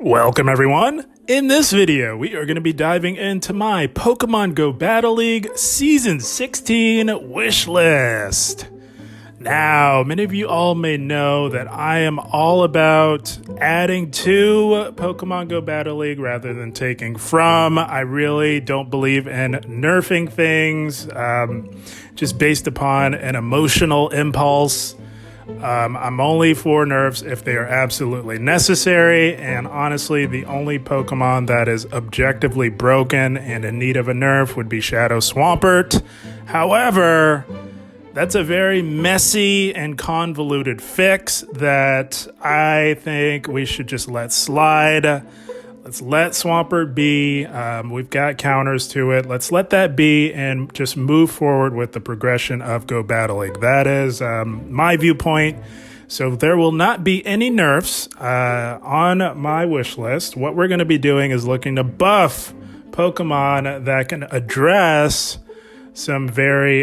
Welcome everyone! In this video, we are going to be diving into my Pokemon Go Battle League Season 16 wish list. Now, many of you all may know that I am all about adding to Pokemon Go Battle League rather than taking from. I really don't believe in nerfing things just based upon an emotional impulse. I'm only for nerfs if they are absolutely necessary, and honestly, the only Pokemon that is objectively broken and in need of a nerf would be Shadow Swampert. However, that's a very messy and convoluted fix that I think we should just let slide. Let's let Swampert be. We've got counters to it. Let's let that be and just move forward with the progression of Go Battle League. That is my viewpoint. So there will not be any nerfs on my wish list. What we're going to be doing is looking to buff Pokemon that can address some very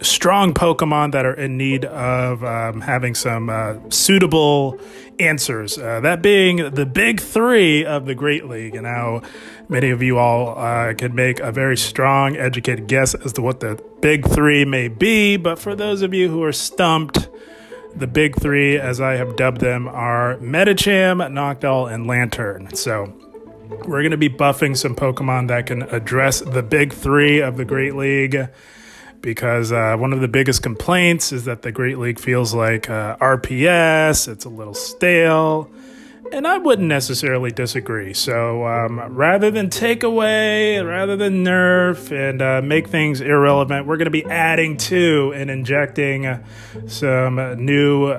strong Pokemon that are in need of having some suitable answers. That being the big three of the Great League. And now many of you all can make a very strong, educated guess as to what the big three may be. But for those of you who are stumped, the big three, as I have dubbed them, are Medicham, Noctowl, and Lantern. So we're going to be buffing some Pokemon that can address the big three of the Great League, because one of the biggest complaints is that the Great League feels like RPS, it's a little stale, and I wouldn't necessarily disagree. So rather than take away, rather than nerf and make things irrelevant, we're going to be adding to and injecting some new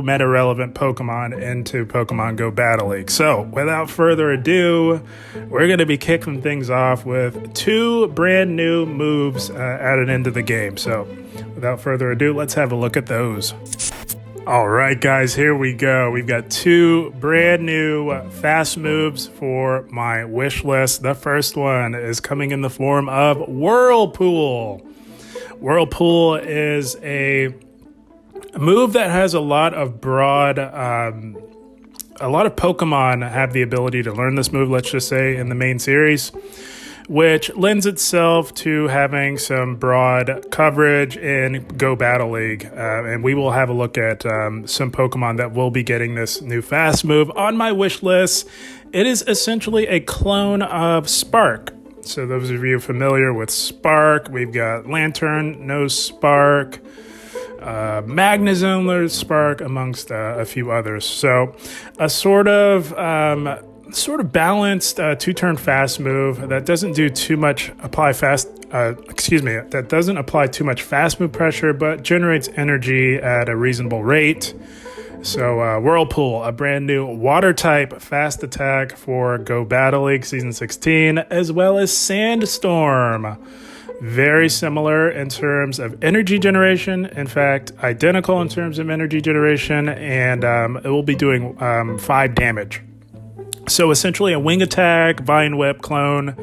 meta-relevant Pokemon into Pokemon Go Battle League. So without further ado, we're going to be kicking things off with two brand new moves added into the game. So without further ado, let's have a look at those. All right, guys, here we go. We've got two brand new fast moves for my wish list. The first one is coming in the form of Whirlpool. Whirlpool is a move that has a lot of Pokemon have the ability to learn this move, let's just say, in the main series, which lends itself to having some broad coverage in Go Battle League. And we will have a look at some Pokemon that will be getting this new fast move on my wish list. It is essentially a clone of Spark. So those of you familiar with Spark, we've got Lantern, no Spark, Magnezone, there's Spark, amongst a few others. So a sort of balanced two-turn fast move that doesn't do too much that doesn't apply too much fast move pressure, but generates energy at a reasonable rate. So Whirlpool, a brand new water type fast attack for Go Battle League Season 16, as well as Sandstorm. Very similar in terms of energy generation. In fact, identical in terms of energy generation, and it will be doing 5 damage. So essentially a wing attack, Vine Whip clone,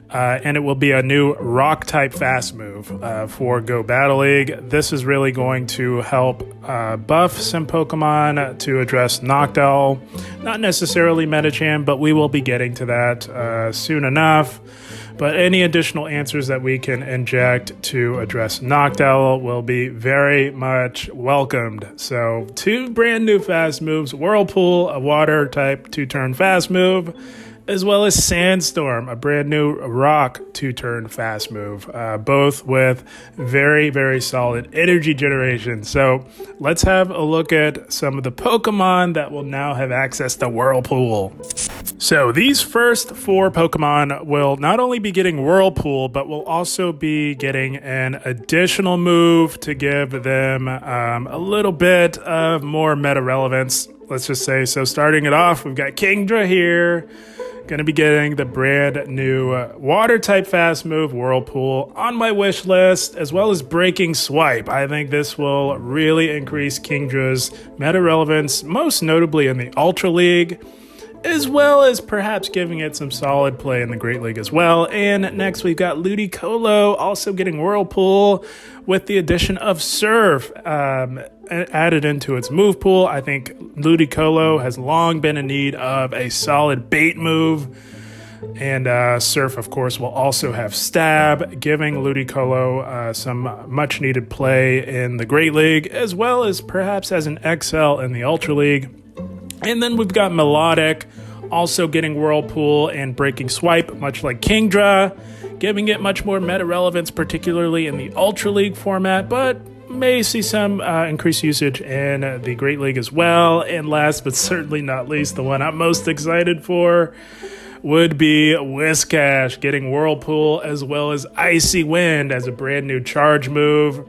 and it will be a new rock type fast move for Go Battle League. This is really going to help buff some Pokemon to address Noctowl. Not necessarily Medicham, but we will be getting to that soon enough. But any additional answers that we can inject to address Noctowl will be very much welcomed. So 2 brand new fast moves, Whirlpool, a water type 2-turn fast move, as well as Sandstorm, a brand new rock 2-turn fast move, both with very, very solid energy generation. So let's have a look at some of the Pokemon that will now have access to Whirlpool. So these first 4 Pokemon will not only be getting Whirlpool, but will also be getting an additional move to give them a little bit of more meta relevance, let's just say. So starting it off, we've got Kingdra here. Going to be getting the brand new water type fast move, Whirlpool, on my wish list, as well as Breaking Swipe. I think this will really increase Kingdra's meta relevance, most notably in the Ultra League, as well as perhaps giving it some solid play in the Great League as well. And next we've got Ludicolo also getting Whirlpool with the addition of Surf. added into its move pool. I think Ludicolo has long been in need of a solid bait move. And Surf, of course, will also have Stab, giving Ludicolo some much-needed play in the Great League, as well as perhaps as an XL in the Ultra League. And then we've got Melodic, also getting Whirlpool and Breaking Swipe, much like Kingdra, giving it much more meta relevance, particularly in the Ultra League format, but may see some increased usage in the Great League as well. And last but certainly not least, the one I'm most excited for would be Whiscash, getting Whirlpool as well as Icy Wind as a brand new charge move.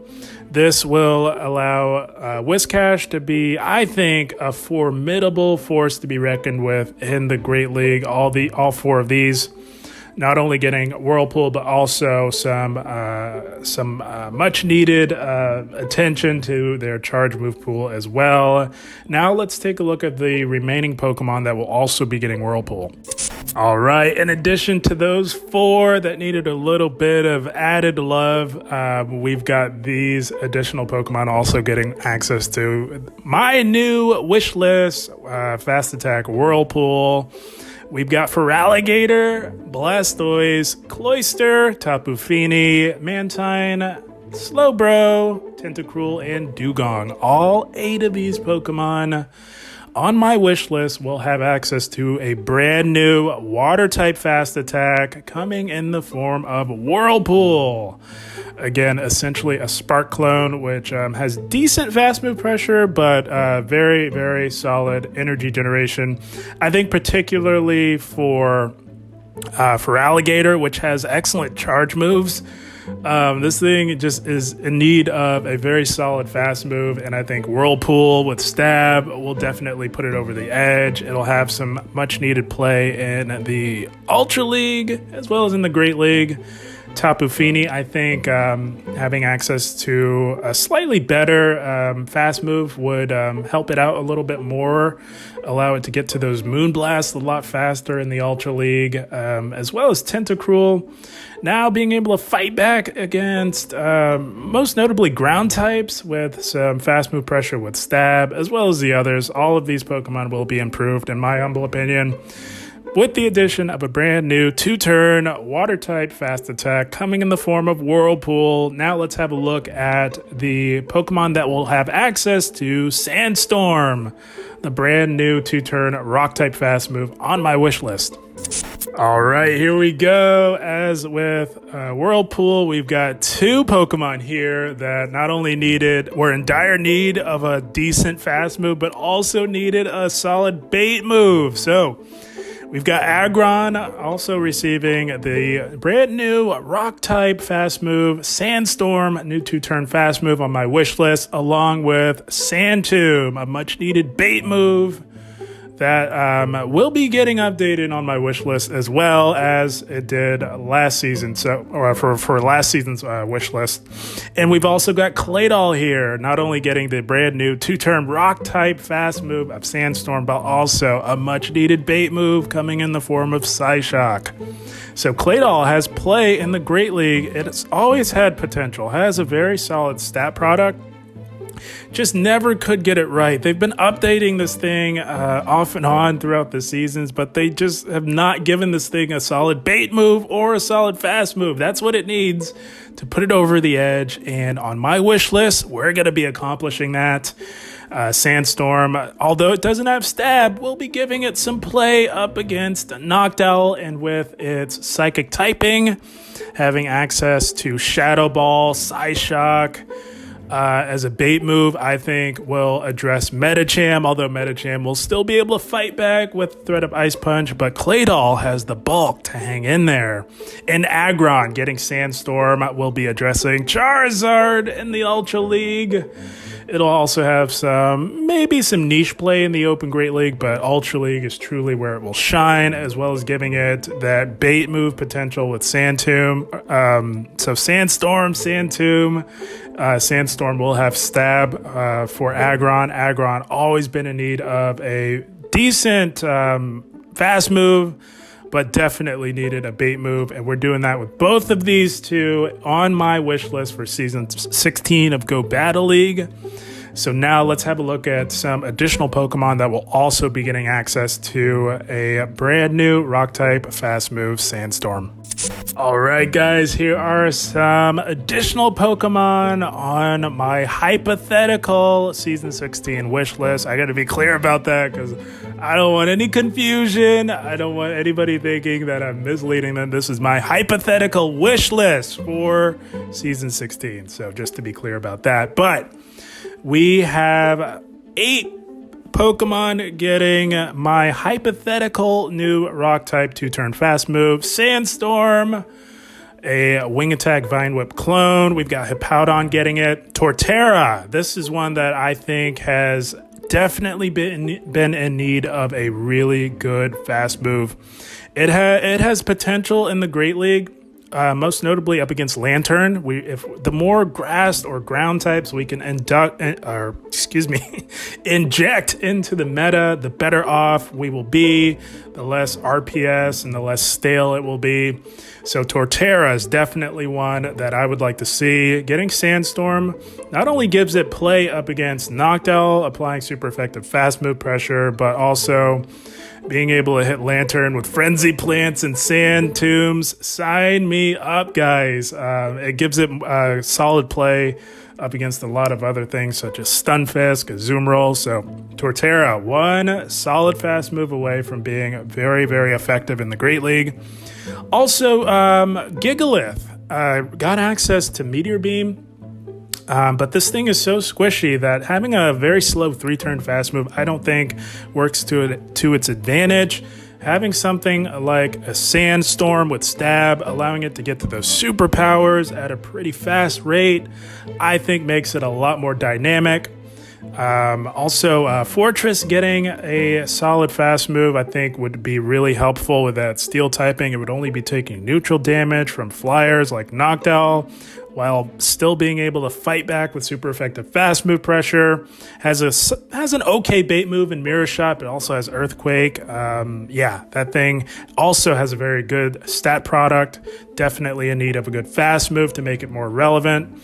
This will allow Whiscash to be, I think, a formidable force to be reckoned with in the Great League. All four of these, not only getting Whirlpool, but also some much needed attention to their charge move pool as well. Now let's take a look at the remaining Pokemon that will also be getting Whirlpool. All right, in addition to those four that needed a little bit of added love, we've got these additional Pokemon also getting access to my new wish list, Fast Attack Whirlpool. We've got Feraligatr, Blastoise, Cloyster, Tapu Fini, Mantine, Slowbro, Tentacruel, and Dugong. All 8 of these Pokemon on my wish list will have access to a brand new water-type fast attack coming in the form of Whirlpool. Again, essentially a Spark clone, which has decent fast move pressure, but very, very solid energy generation. I think particularly for Feraligatr, which has excellent charge moves. This thing just is in need of a very solid fast move, and I think Whirlpool with Stab will definitely put it over the edge. It'll have some much needed play in the Ultra League as well as in the Great League. Tapu Fini, I think having access to a slightly better fast move would help it out a little bit more, allow it to get to those Moon Blasts a lot faster in the Ultra League, as well as Tentacruel. Now being able to fight back against most notably ground types with some fast move pressure with Stab, as well as the others. All of these Pokemon will be improved, in my humble opinion, with the addition of a brand new 2-turn water-type fast attack coming in the form of Whirlpool. Now let's have a look at the Pokemon that will have access to Sandstorm, the brand new 2-turn rock-type fast move on my wish list. All right, here we go. As with Whirlpool, we've got 2 Pokemon here that not only were in dire need of a decent fast move, but also needed a solid bait move. So we've got Aggron also receiving the brand new rock-type fast move, Sandstorm, new 2-turn fast move on my wish list, along with Sandtomb, a much-needed bait move that will be getting updated on my wish list as well as it did last season. For last season's wish list. And we've also got Claydol here, not only getting the brand new 2-turn rock type fast move of Sandstorm, but also a much needed bait move coming in the form of Psyshock. So Claydol has play in the Great League. It's always had potential, has a very solid stat product. Just never could get it right. They've been updating this thing off and on throughout the seasons, but they just have not given this thing a solid bait move or a solid fast move. That's what it needs to put it over the edge. And on my wish list, we're going to be accomplishing that. Sandstorm, although it doesn't have Stab, will be giving it some play up against Noctowl, and with its psychic typing, having access to Shadow Ball, Psyshock, as a bait move, I think will address Medicham, although Medicham will still be able to fight back with threat of Ice Punch, but Claydol has the bulk to hang in there. And Aggron, getting Sandstorm, will be addressing Charizard in the Ultra League. It'll also have maybe some niche play in the Open Great League, but Ultra League is truly where it will shine, as well as giving it that bait move potential with Sandtomb. So Sandstorm, Sandtomb. Sandstorm will have Stab for Aggron. Aggron always been in need of a decent fast move, but definitely needed a bait move, and we're doing that with both of these 2 on my wish list for Season 16 of Go Battle League. So now let's have a look at some additional Pokemon that will also be getting access to a brand new rock type fast move, Sandstorm. All right, guys, here are some additional Pokemon on my hypothetical Season 16 wish list. I got to be clear about that because I don't want any confusion. I don't want anybody thinking that I'm misleading them. This is my hypothetical wish list for Season 16. So just to be clear about that. But we have 8 Pokemon getting my hypothetical new rock type 2-turn fast move, Sandstorm, a Wing Attack Vine Whip clone. We've got Hippowdon getting it. Torterra, this is one that I think has definitely been in need of a really good fast move. It has potential in the Great League. Most notably up against Lantern. If the more grass or ground types we can inject into the meta, the better off we will be, the less RPS and the less stale it will be. So Torterra is definitely one that I would like to see. Getting Sandstorm not only gives it play up against Noctowl, applying super effective fast move pressure, but also being able to hit Lantern with Frenzy Plants and Sand Tombs. Sign me up, guys. It gives it solid play up against a lot of other things such as Stunfisk, Azumarill. So Torterra, one solid fast move away from being very, very effective in the Great League. Also, Gigalith got access to Meteor Beam. But this thing is so squishy that having a very slow 3-turn fast move, I don't think works to its advantage. Having something like a Sandstorm with Stab, allowing it to get to those superpowers at a pretty fast rate, I think makes it a lot more dynamic. Also, Fortress getting a solid fast move, I think would be really helpful with that steel typing. It would only be taking neutral damage from flyers like Noctowl, while still being able to fight back with super effective fast move pressure. Has an okay bait move in Mirror Shot, but also has Earthquake. That thing also has a very good stat product. Definitely in need of a good fast move to make it more relevant.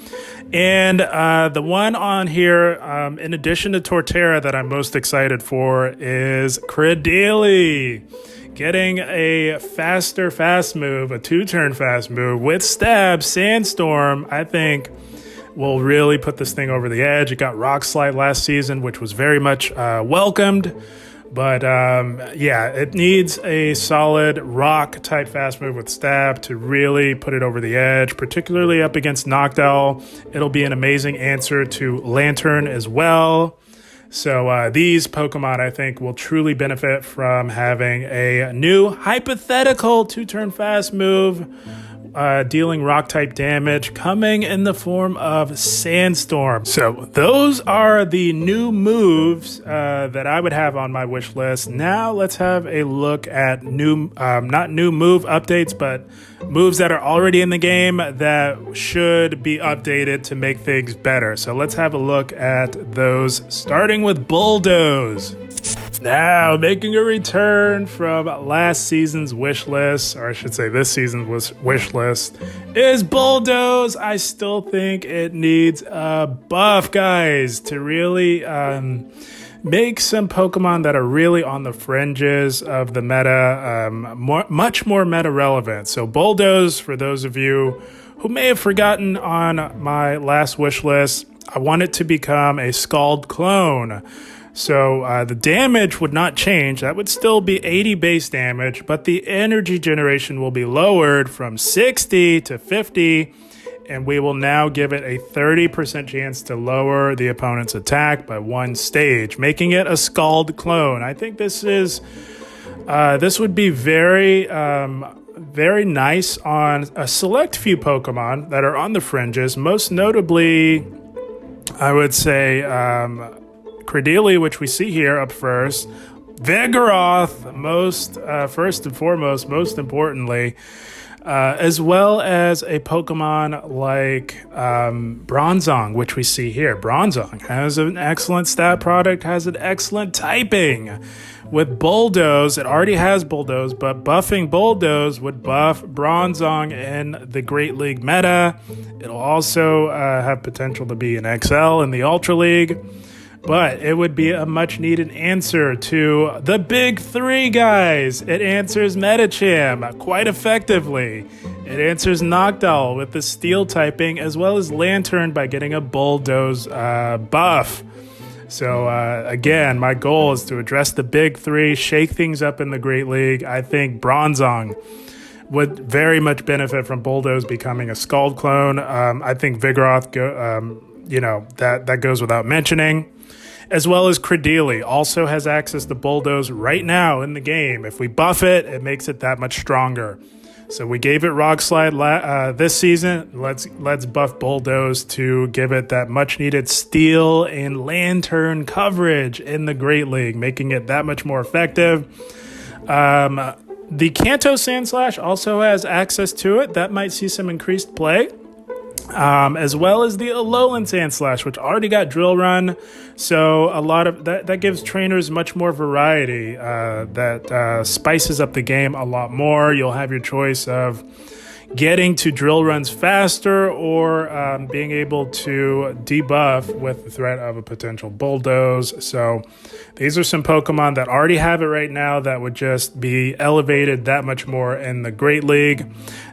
And the one on here, in addition to Torterra, that I'm most excited for is Credilli. Getting a faster fast move, a 2-turn fast move with Stab, Sandstorm, I think will really put this thing over the edge. It got Rock Slide last season, which was very much welcomed. But it needs a solid rock type fast move with Stab to really put it over the edge, particularly up against Noctowl. It'll be an amazing answer to Lantern as well. So these Pokemon, I think, will truly benefit from having a new hypothetical 2-turn fast move, dealing rock-type damage, coming in the form of Sandstorm. So those are the new moves that I would have on my wish list. Now let's have a look at not new move updates, but moves that are already in the game that should be updated to make things better. So let's have a look at those, starting with Bulldoze. Now, making a return from last season's wish list, or I should say this season's wish list, is Bulldoze. I still think it needs a buff, guys, to really make some Pokemon that are really on the fringes of the meta much more meta relevant. So Bulldoze, for those of you who may have forgotten on my last wish list, I want it to become a Scald clone. So the damage would not change. That would still be 80 base damage, but the energy generation will be lowered from 60 to 50, and we will now give it a 30% chance to lower the opponent's attack by 1 stage, making it a Scald clone. I think this would be very nice on a select few Pokemon that are on the fringes, most notably, I would say, Credilli, which we see here up first, Vigoroth, first and foremost, most importantly, as well as a Pokemon like Bronzong, which we see here. Bronzong has an excellent stat product, has an excellent typing. With Bulldoze, it already has Bulldoze, but buffing Bulldoze would buff Bronzong in the Great League meta. It'll also have potential to be an XL in the Ultra League. But it would be a much needed answer to the big three, guys. It answers Medicham quite effectively. It answers Noctowl with the Steel typing, as well as Lantern by getting a Bulldoze buff. So again, my goal is to address the big three, shake things up in the Great League. I think Bronzong would very much benefit from Bulldoze becoming a Scald clone. I think Vigoroth, that goes without mentioning. As well as Credeli also has access to Bulldoze right now in the game. If we buff it, it makes it that much stronger. So we gave it Rock Slide this season. Let's buff Bulldoze to give it that much needed Steel and Lantern coverage in the Great League, making it that much more effective. The Kanto Sandslash also has access to it. That might see some increased play. As well as the Alolan Sandslash, which already got Drill Run. So a lot of that gives trainers much more variety. That spices up the game a lot more. You'll have your choice of getting to drill runs faster or being able to debuff with the threat of a potential Bulldoze. So these are some Pokemon that already have it right now that would just be elevated that much more in the Great League.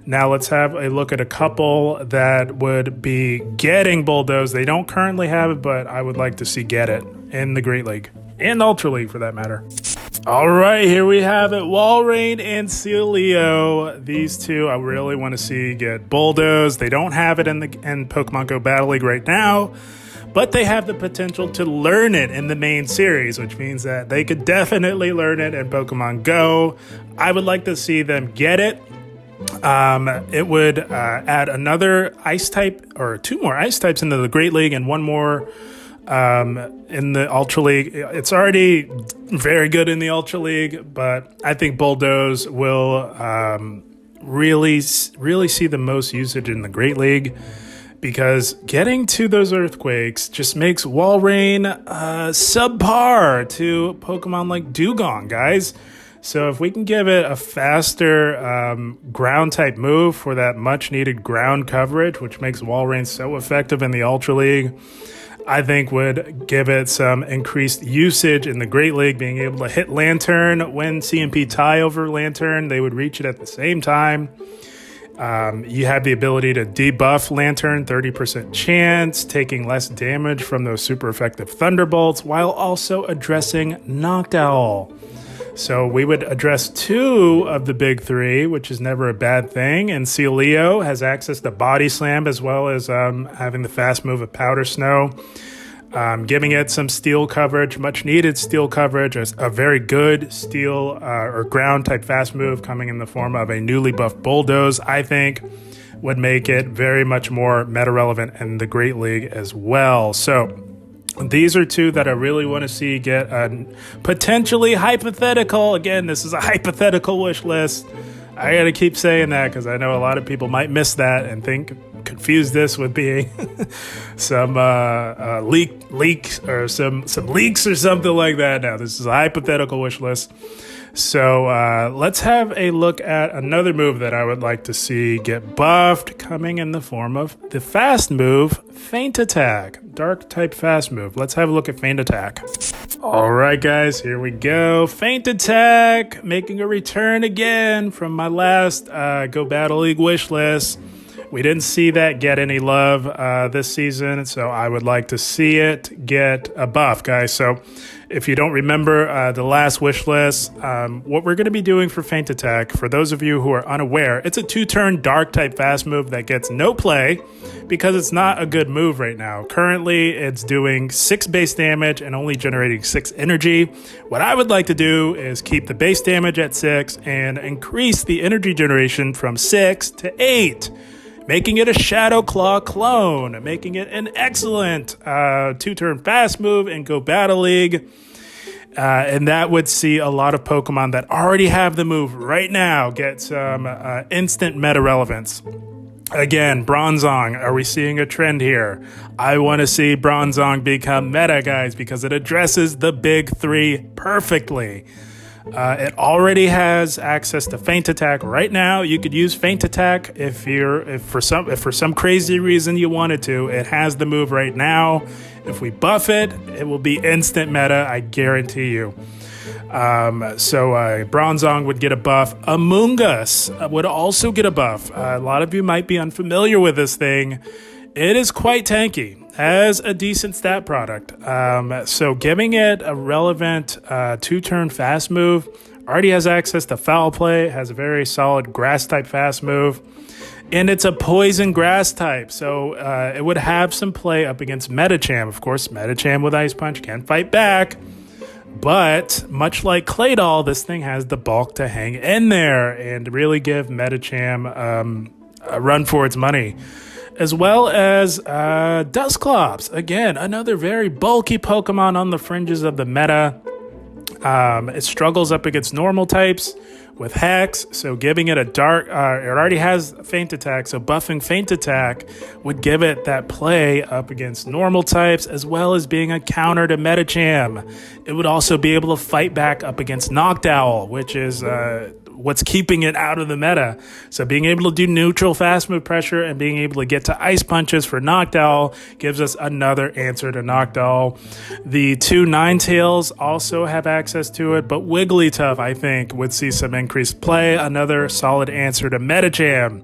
Now let's have a look at a couple that would be getting Bulldoze. They don't currently have it, but I would like to see get it in the Great League and Ultra League for that matter. All right, here we have it. Walrein and Sealeo. These two I really want to see get Bulldoze. They don't have it in Pokemon Go Battle League right now, but they have the potential to learn it in the main series, which means that they could definitely learn it in Pokemon Go. I would like to see them get it. It would add another ice type or two more ice types into the Great League and one more in the Ultra League. It's already very good in the Ultra League, but I think Bulldoze will really see the most usage in the Great League, because getting to those earthquakes just makes Walrein subpar to Pokemon like Dugong, guys. So if we can give it a faster ground type move for that much needed ground coverage, which makes Walrein so effective in the Ultra League, I think would give it some increased usage in the Great League, being able to hit Lantern when CMP tie over Lantern. They would reach it at the same time. You have the ability to debuff Lantern, 30% chance, taking less damage from those super effective Thunderbolts, while also addressing Noctowl. So we would address two of the big three, which is never a bad thing. And Sealeo has access to Body Slam, as well as having the fast move of Powder Snow, giving it some steel coverage, much needed steel coverage, a very good steel or ground type fast move coming in the form of a newly buffed Bulldoze, I think would make it very much more meta relevant in the Great League as well. So these are two that I really want to see get a potentially hypothetical. Again, this is a hypothetical wish list. I got to keep saying that because I know a lot of people might miss that and confuse this with being some leaks or some leaks or something like that. Now, this is a hypothetical wish list. So let's have a look at another move that I would like to see get buffed, coming in the form of the fast move, Feint Attack. Dark type fast move. Let's have a look at Feint Attack. All right, guys, here we go. Feint Attack, making a return again from my last Go Battle League wish list. We didn't see that get any love this season, so I would like to see it get a buff, guys. So if you don't remember the last wish list, what we're going to be doing for Feint Attack, for those of you who are unaware, it's a 2-turn dark type fast move that gets no play because it's not a good move right now. Currently, it's doing 6 base damage and only generating 6 energy. What I would like to do is keep the base damage at 6 and increase the energy generation from 6 to 8. Making it a Shadow Claw clone, making it an excellent 2-turn fast move in Go Battle League. And that would see a lot of Pokemon that already have the move right now get some instant meta relevance. Again, Bronzong, are we seeing a trend here? I want to see Bronzong become meta, guys, because it addresses the big three perfectly. It already has access to Feint Attack right now. You could use Feint Attack if for some crazy reason you wanted to. It has the move right now. If we buff it, it will be instant meta, I guarantee you. Bronzong would get a buff. Amoonguss would also get a buff. A lot of you might be unfamiliar with this thing. It is quite tanky, has a decent stat product. So giving it a relevant 2-turn fast move, already has access to Foul Play, has a very solid grass type fast move, and it's a poison grass type. So it would have some play up against Medicham. Of course, Medicham with Ice Punch can fight back. But much like Claydol, this thing has the bulk to hang in there and really give Medicham a run for its money. As well as Dusclops. Again, another very bulky Pokemon on the fringes of the meta. It struggles up against normal types with Hex, so giving it a dark... it already has Feint Attack, so buffing Feint Attack would give it that play up against normal types, as well as being a counter to Medicham. It would also be able to fight back up against Noctowl, which is... what's keeping it out of the meta. So being able to do neutral fast move pressure and being able to get to Ice Punches for Noctowl gives us another answer to Noctowl. The 2 Ninetales also have access to it, but Wigglytuff, I think, would see some increased play. Another solid answer to Medicham.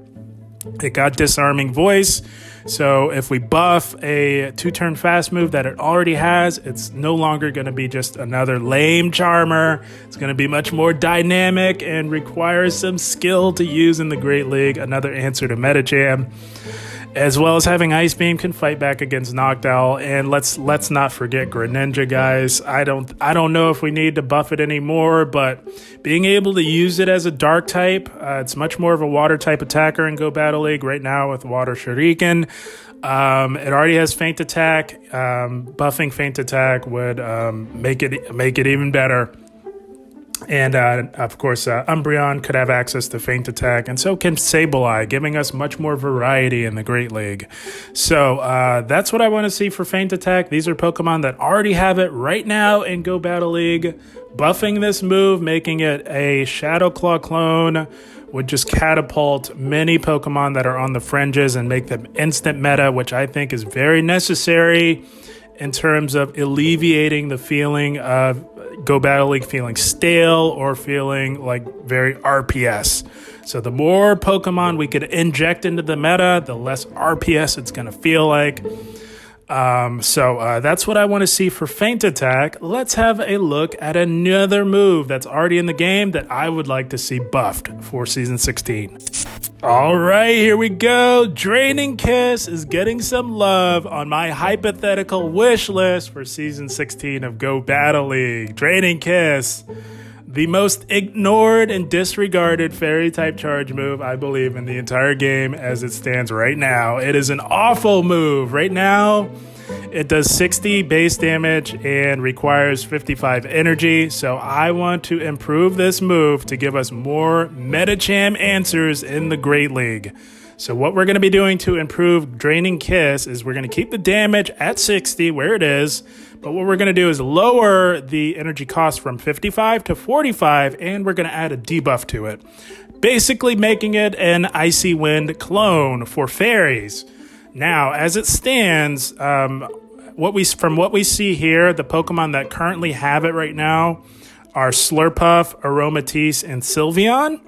It got Disarming Voice. So if we buff a 2-turn fast move that it already has, it's no longer going to be just another lame Charmer. It's going to be much more dynamic and requires some skill to use in the Great League. Another answer to Medicham. As well as having Ice Beam can fight back against Noctowl. And let's not forget Greninja, guys. I don't know if we need to buff it anymore, but being able to use it as a dark type, it's much more of a water type attacker in Go Battle League right now with Water Shuriken. It already has Feint Attack. Buffing Feint Attack would make it even better. And, of course, Umbreon could have access to Feint Attack, and so can Sableye, giving us much more variety in the Great League. So that's what I want to see for Feint Attack. These are Pokemon that already have it right now in Go Battle League. Buffing this move, making it a Shadow Claw clone, would just catapult many Pokemon that are on the fringes and make them instant meta, which I think is very necessary in terms of alleviating the feeling of Go Battle League feeling stale or feeling like very RPS. So the more Pokemon we could inject into the meta, the less RPS it's going to feel like. That's what I want to see for Feint Attack. Let's have a look at another move that's already in the game that I would like to see buffed for Season 16. All right, here we go. Draining Kiss is getting some love on my hypothetical wish list for Season 16 of Go Battle League. Draining Kiss, the most ignored and disregarded Fairy-type charge move, I believe, in the entire game as it stands right now. It is an awful move. Right now, it does 60 base damage and requires 55 energy, so I want to improve this move to give us more Medicham answers in the Great League. So what we're going to be doing to improve Draining Kiss is we're going to keep the damage at 60 where it is, but what we're going to do is lower the energy cost from 55 to 45, and we're going to add a debuff to it, basically making it an Icy Wind clone for fairies. Now, as it stands, what we see here, the Pokemon that currently have it right now are Slurpuff, Aromatisse, and Sylveon.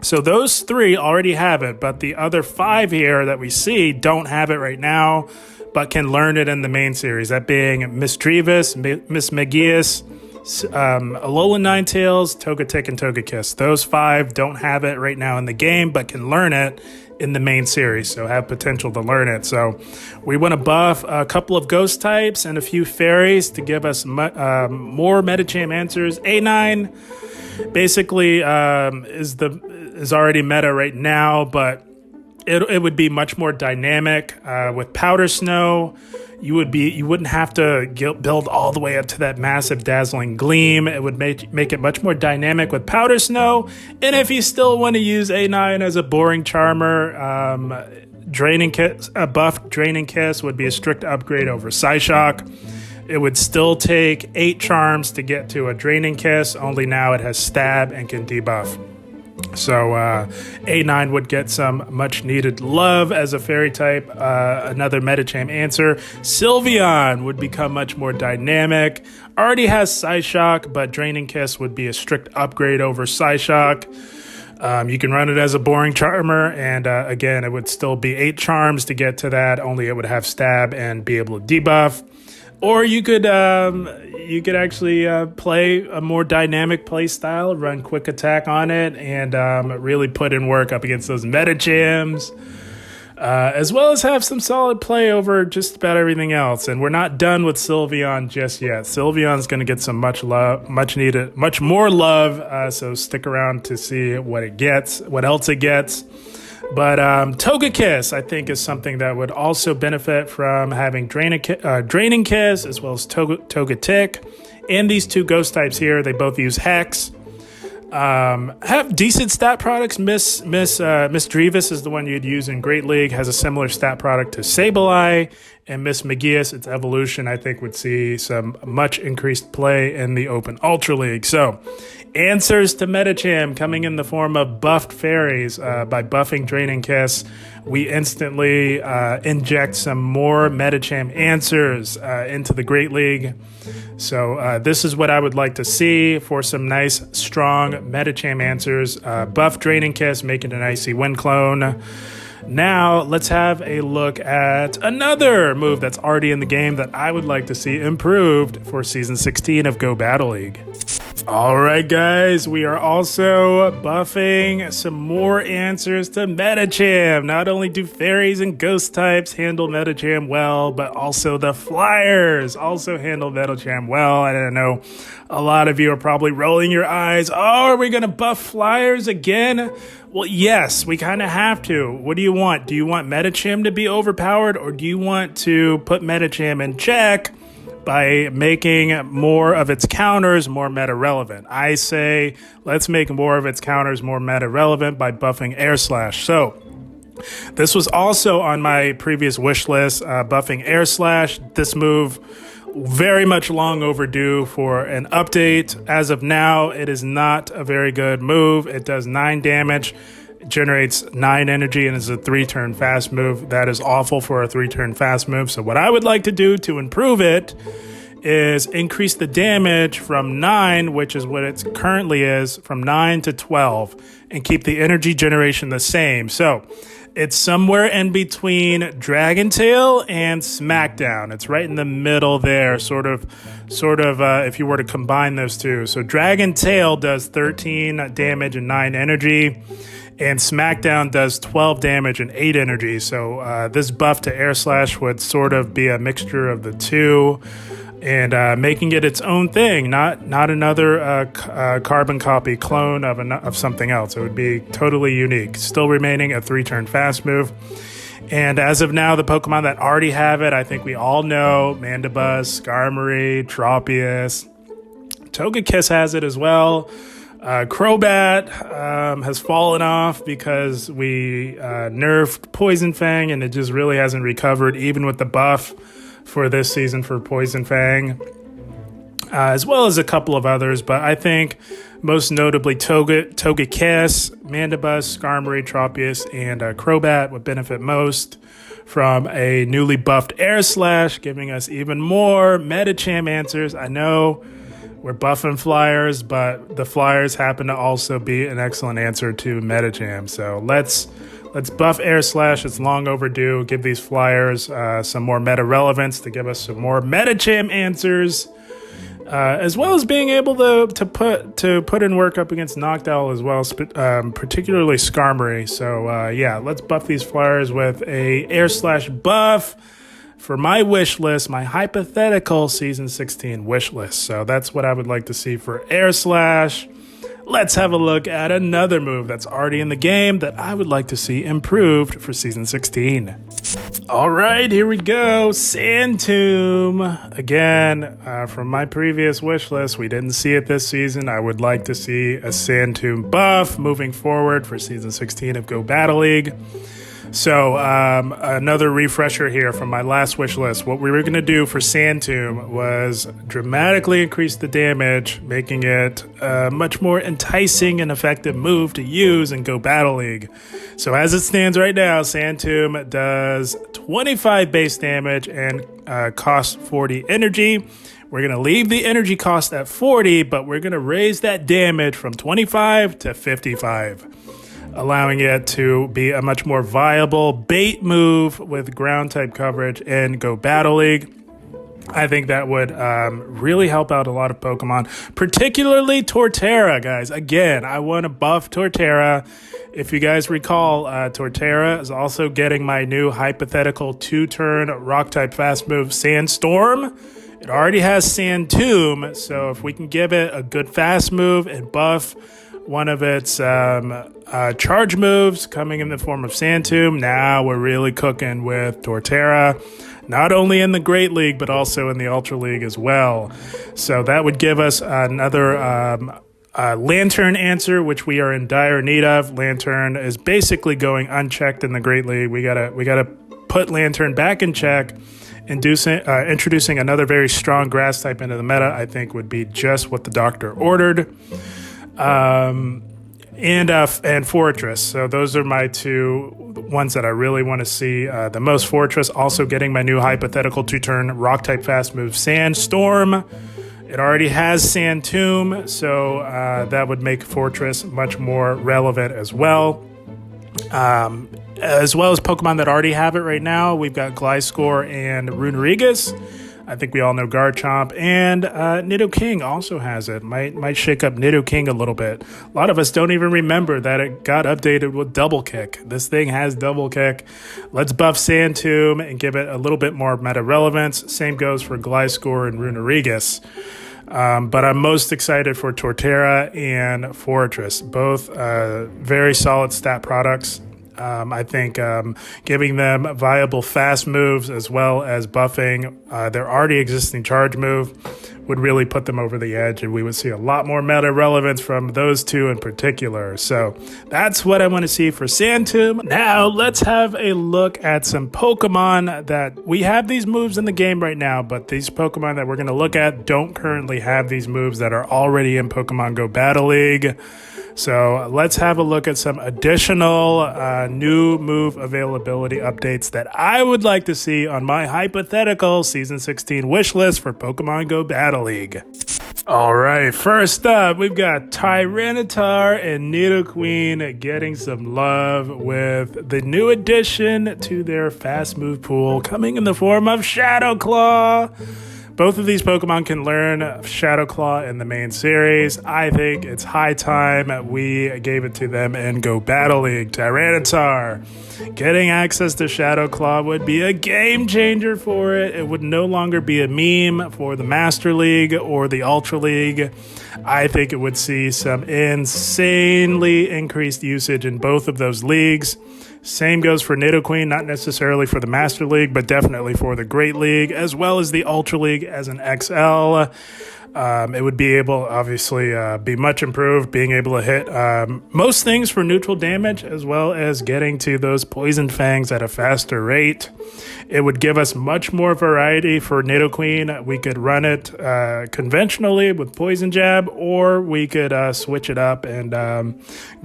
So those 3 already have it, but the other 5 here that we see don't have it right now, but can learn it in the main series. That being Misdreavus, Mismagius, Alolan Ninetales, Togetic, and Togekiss. Those 5 don't have it right now in the game, but can learn it in the main series, so have potential to learn it. So we want to buff a couple of ghost types and a few fairies to give us more Medicham answers. A9 basically is already meta right now, but it would be much more dynamic with Powder Snow. You wouldn't have to build all the way up to that massive Dazzling Gleam. It would make it much more dynamic with Powder Snow. And if you still want to use A9 as a boring Charmer, Draining Kiss, a buffed Draining Kiss would be a strict upgrade over Psyshock. It would still take 8 charms to get to a Draining Kiss, only now it has stab and can debuff. So A9 would get some much needed love as a fairy type. Another Medicham answer. Sylveon would become much more dynamic. Already has Psyshock, but Draining Kiss would be a strict upgrade over Psyshock. You can run it as a boring charmer, and again, it would still be 8 charms to get to that, only it would have stab and be able to debuff. Or you could actually play a more dynamic play style, run quick attack on it, and really put in work up against those Medichams, as well as have some solid play over just about everything else. And we're not done with Sylveon just yet. Sylveon's going to get some much more love. So stick around to see what else it gets. But Togekiss, I think, is something that would also benefit from having Draining Kiss as well as Togetic. And these 2 ghost types here, they both use Hex. Have decent stat products. Miss Drevis is the one you'd use in Great League, has a similar stat product to Sableye. And Miss Magius, its evolution, I think, would see some much increased play in the Open Ultra League. So, answers to Medicham coming in the form of buffed fairies. By buffing Draining Kiss, we instantly inject some more Medicham answers into the Great League. So this is what I would like to see for some nice, strong Medicham answers. Buff Draining Kiss, make it an Icy Wind clone. Now, let's have a look at another move that's already in the game that I would like to see improved for Season 16 of Go Battle League. Alright guys, we are also buffing some more answers to Medicham. Not only do fairies and ghost types handle Medicham well, but also the flyers also handle Medicham well. I don't know, a lot of you are probably rolling your eyes. Oh, are we going to buff flyers again? Well, yes, we kind of have to. What do you want? Do you want Medicham to be overpowered, or do you want to put Medicham in check by making more of its counters more meta relevant? I say let's make more of its counters more meta relevant by buffing Air Slash. So this was also on my previous wish list, buffing Air Slash. This move very much long overdue for an update. As of now, it is not a very good move. It does 9 damage, generates 9 energy, and is a 3-turn fast move. That is awful for a 3-turn fast move. So what I would like to do to improve it is increase the damage from 9, which is what it currently is, from 9 to 12, and keep the energy generation the same. So it's somewhere in between Dragon Tail and Smackdown. It's right in the middle there, sort of, if you were to combine those two. So Dragon Tail does 13 damage and 9 energy, and Smackdown does 12 damage and 8 energy. So this buff to Air Slash would sort of be a mixture of the two, and making it its own thing, not another carbon copy clone of something else. It would be totally unique, still remaining a 3-turn fast move. And as of now, the Pokemon that already have it, I think we all know: Mandibuzz, Skarmory, Tropius. Togekiss has it as well. Crobat has fallen off because we nerfed Poison Fang, and it just really hasn't recovered, even with the buff for this season for Poison Fang, as well as a couple of others. But I think most notably Togekiss, Mandibuzz, Skarmory, Tropius, and Crobat would benefit most from a newly buffed Air Slash, giving us even more Medicham answers. I know we're buffing flyers, but the flyers happen to also be an excellent answer to Medicham. So let's buff Air Slash. It's long overdue. Give these flyers some more meta relevance to give us some more Medicham answers, as well as being able to put in work up against Noctowl as well, particularly Skarmory. So yeah, let's buff these flyers with a Air Slash buff for my wish list, my hypothetical Season 16 wish list. So that's what I would like to see for Air Slash. Let's have a look at another move that's already in the game that I would like to see improved for Season 16. All right, here we go. Sandtomb. Again, from my previous wish list, we didn't see it this season. I would like to see a Sandtomb buff moving forward for Season 16 of Go Battle League. So another refresher here from my last wish list. What we were going to do for Sandtomb was dramatically increase the damage, making it a much more enticing and effective move to use in Go Battle League. So as it stands right now, Sandtomb does 25 base damage and costs 40 energy. We're going to leave the energy cost at 40, but we're going to raise that damage from 25 to 55. Allowing it to be a much more viable bait move with ground type coverage in Go Battle League. I think that would really help out a lot of Pokemon, particularly Torterra, guys. Again, I want to buff Torterra. If you guys recall, Torterra is also getting my new hypothetical 2-turn rock type fast move, Sandstorm. It already has Sandtomb, so if we can give it a good fast move and buff one of its charge moves coming in the form of Sandtomb, now we're really cooking with Torterra, not only in the Great League, but also in the Ultra League as well. So that would give us another Lantern answer, which we are in dire need of. Lantern is basically going unchecked in the Great League. We gotta put Lantern back in check. Introducing another very strong grass type into the meta, I think, would be just what the doctor ordered. And Fortress. So those are my two ones that I really want to see the most. Fortress also getting my new hypothetical 2-turn rock type fast move, Sandstorm. It already has Sandtomb, so that would make Fortress much more relevant as well. As well as Pokemon that already have it right now, we've got Gliscor and Runerigus. I think we all know Garchomp, and Nidoking also has it. Might shake up Nidoking a little bit. A lot of us don't even remember that it got updated with Double Kick. This thing has Double Kick. Let's buff Sandtomb and give it a little bit more meta relevance. Same goes for Gliscor and Runerigus. But I'm most excited for Torterra and Fortress. Both very solid stat products. I think giving them viable fast moves as well as buffing their already existing charge move would really put them over the edge, and we would see a lot more meta relevance from those two in particular. So that's what I want to see for Sandtomb. Now let's have a look at some Pokemon that we have these moves in the game right now, but these Pokemon that we're going to look at don't currently have these moves that are already in Pokemon Go Battle League. So let's have a look at some additional new move availability updates that I would like to see on my hypothetical Season 16 wish list for Pokemon Go Battle League. All right, first up, we've got Tyranitar and Nidoqueen getting some love with the new addition to their fast move pool coming in the form of Shadow Claw. Both of these Pokemon can learn Shadow Claw in the main series. I think it's high time we gave it to them in Go Battle League. Tyranitar getting access to Shadow Claw would be a game changer for it. It would no longer be a meme for the Master League or the Ultra League. I think it would see some insanely increased usage in both of those leagues. Same goes for Nidoqueen, not necessarily for the Master League, but definitely for the Great League, as well as the Ultra League as an XL. It would be able, obviously, be much improved, being able to hit most things for neutral damage, as well as getting to those Poison Fangs at a faster rate. It would give us much more variety for Nidoqueen. We could run it conventionally with Poison Jab, or we could switch it up and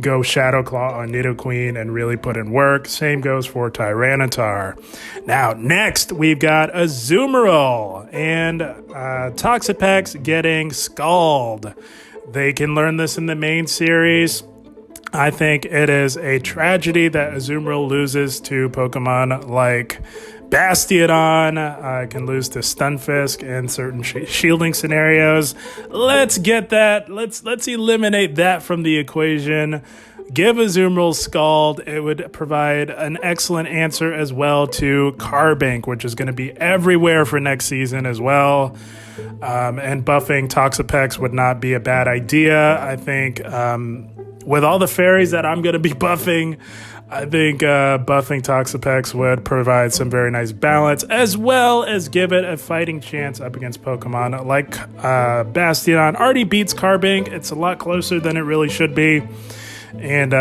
go Shadow Claw on Nidoqueen and really put in work. Same goes for Tyranitar. Now, next, we've got Azumarill and Toxapex getting Scald. They can learn this in the main series. I think it is a tragedy that Azumarill loses to Pokemon like Bastiodon, can lose to Stunfisk in certain shielding scenarios. Let's get that. Let's eliminate that from the equation. Give Azumarill Scald. It would provide an excellent answer as well to Carbink, which is going to be everywhere for next season as well. And buffing Toxapex would not be a bad idea. I think with all the fairies that I'm going to be buffing, I think buffing Toxapex would provide some very nice balance, as well as give it a fighting chance up against Pokemon like Bastiodon. Already beats Carbink. It's a lot closer than it really should be. And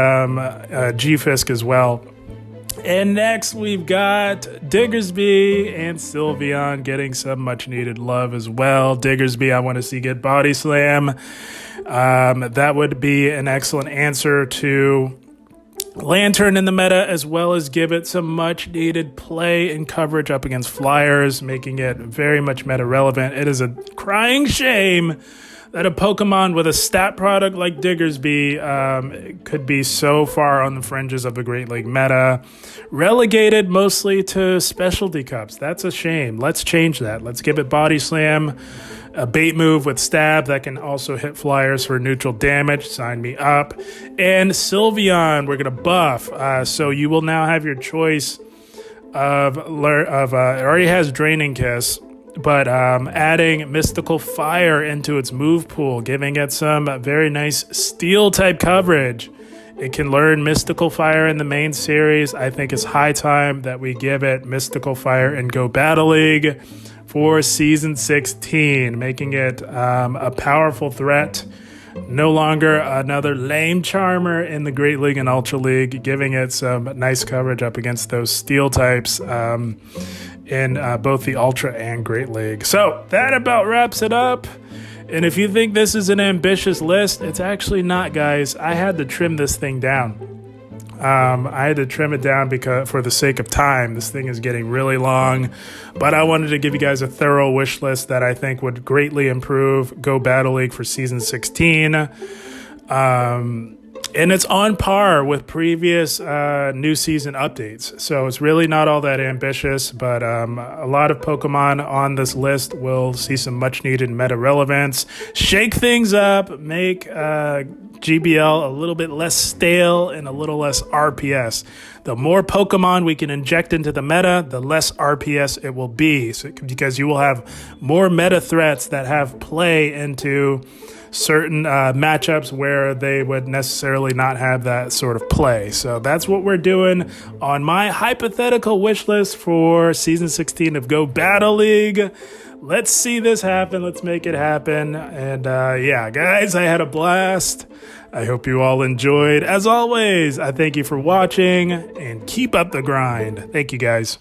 G-Fisk as well. And next we've got Diggersby and Sylveon getting some much needed love as well. Diggersby, I want to see get Body Slam. That would be an excellent answer to Lantern in the meta, as well as give it some much needed play and coverage up against Flyers, making it very much meta relevant. It is a crying shame that a Pokemon with a stat product like Diggersby could be so far on the fringes of the Great League meta, relegated mostly to specialty cups. That's a shame. Let's change that. Let's give it Body Slam, a bait move with Stab that can also hit Flyers for neutral damage. Sign me up. And Sylveon, we're going to buff. So you will now have your choice of it already has Draining Kiss, but adding Mystical Fire into its move pool, giving it some very nice Steel type coverage. It can learn Mystical Fire in the main series. I think it's high time that we give it Mystical Fire in Go Battle League for Season 16, making it a powerful threat. No longer another lame charmer in the Great League and Ultra League, giving it some nice coverage up against those Steel types in both the Ultra and Great League. So that about wraps it up. And if you think this is an ambitious list, it's actually not, guys. I had to trim this thing down. I had to trim it down because for the sake of time. This thing is getting really long, but I wanted to give you guys a thorough wish list that I think would greatly improve Go Battle League for Season 16. And it's on par with previous new season updates. So it's really not all that ambitious, but a lot of Pokemon on this list will see some much needed meta relevance. Shake things up, make GBL a little bit less stale and a little less RPS. The more Pokemon we can inject into the meta, the less RPS it will be. So, because you will have more meta threats that have play into certain matchups where they would necessarily not have that sort of play. So that's what we're doing on my hypothetical wish list for Season 16 of Go Battle League. Let's see this happen. Let's make it happen. And yeah, guys, I had a blast. I hope you all enjoyed. As always, I thank you for watching and keep up the grind. Thank you, guys.